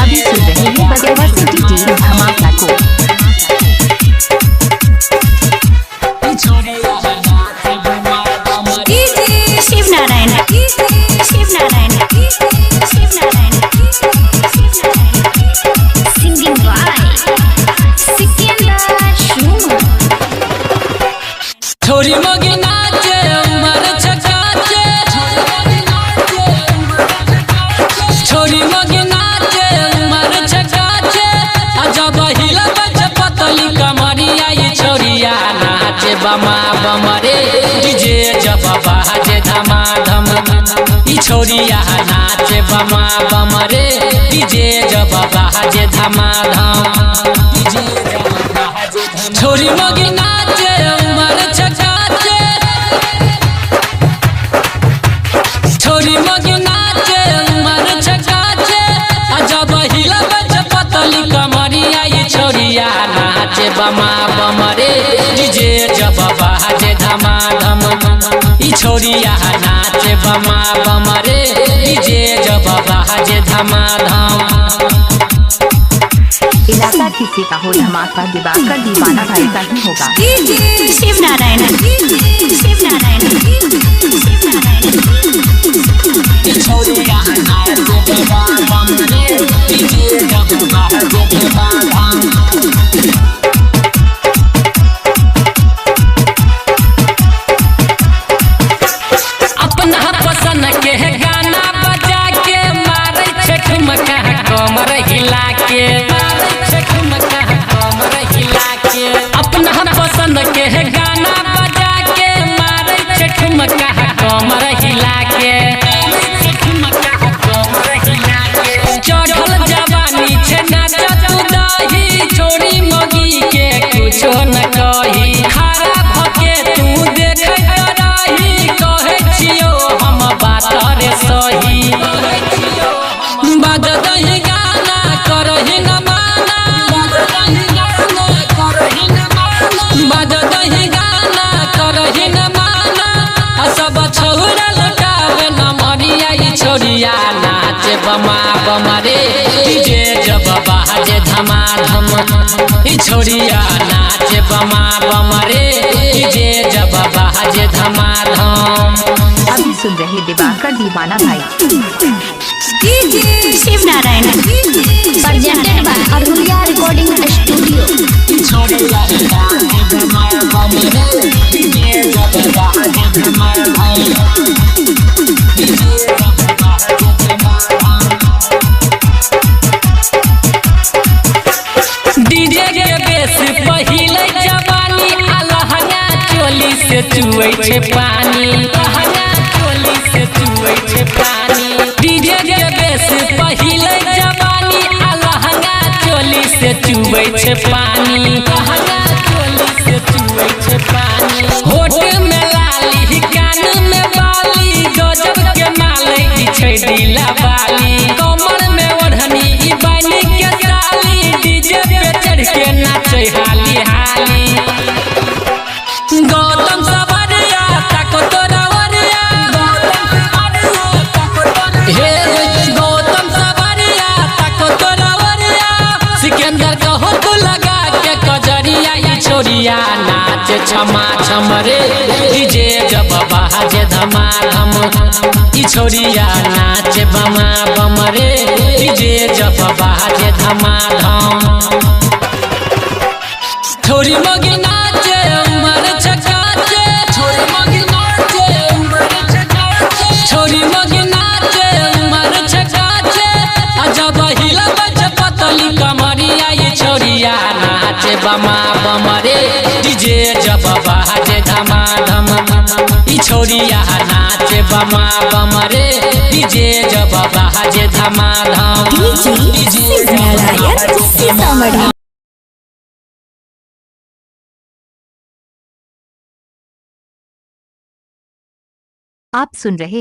अभी सुन रहे हैं बगेवा सिटी टीम धमाका को। Shiv Narayan singing by Sikandar Shuma. छोरी मगे नाचे उमर छकाचे, छोरी मगे नाचे उमर छकाचे, अजब हिला बच पतली कमरिया ये छोरिया नाचे बमा बमरे डीजे जब बाजे धमाधम। ई छोरिया नाचे बमा बमरे डीजे जब बाजे धमाधम। छोरी मगे नाचे उमर छकाचे, छोरी मगे नाचे उमर छकाचे, अजब हिला बच पतली कमरिया ये छोरिया नाचे बमा बमरे डीजे जब बाजे धमाधम। ई छोरिया नाचे बमा बमरे डीजे जब बाजे धमाधम। इलाका किसी का हो धमाका दिवाकर दीवाना भाई का ही होगा। शिव नारायण छोरिया नाचे बमा बमरे डीजे जब बाजे धमाधम। अपना पसंद के गाना बजा के मारे ठुमका कमर हिला के, कमर हिला के। अपना पसंद के गाना बजा के मारे ठुमका कमर हिला के, कमर हिला के। चढ़ल जवानी छे नाचत दही, छोड़ी मगी के कुछो न कही। खराब होके तू देखत रही, कहे छियो हम बात रे सही। बाज दही गाना करही न माना, बाज दही गाना करही न माना। सब छौरा लुटावे न मरिया ई छोरिया नाचे बमा बमरे डीजे जब बाजे धमाधम। ई छोरिया नाचे बमा बमरे डीजे जब बाजे धमाधम। अभी सुन रहे दिवाकर दीवाना भाई। Shiv Narayan presented by Aruliya recording studio. छोरिया नाचे बमा बमरे डीजे जब बाजे धमाधम। डीजे जब बाजे धमाधम। डीजे के बेस पहिले जवानी अलहंगा चोली से चुए छे पानी, अलहंगा चोली से चुए छे पानी। डीजे के बेस पहिले जवानी अलहंगा चोली से चुए छे पानी, अलहंगा चोली से चुए छे पानी। होठ में लाली कान में बाली, गजब के माले छै दिला बाली। कमर में ओढ़नी ई बानी के साली, डीजे पे चढ़ के नाचे हाली हाली। गौतम सवरिया ताको तोरा वरिया, हे गौतम सवरिया ताको तोरा वरिया। सिकंदर कहो तू लगा के कजरिया ई छोरिया नाचे छमा छम रे डीजे जब बाजे धमाधम। ई छोरिया नाचे बमा बमरे डीजे जब बाजे धमाधम। छोरी मगे नाचे उमर छकाचे, छोरी मगे नाचे उमर छकाचे, छोरी मगे नाचे उमर छकाचे। अजब हिला बच पतली कमरिया ये छोरिया नाचे बमा बमरे डीजे जब बाजे धमाधम। ई छोरिया नाचे बमा बमरे डीजे जब बाजे धमाधम। शिव नारायण सीतामढ़ी। आप सुन रहे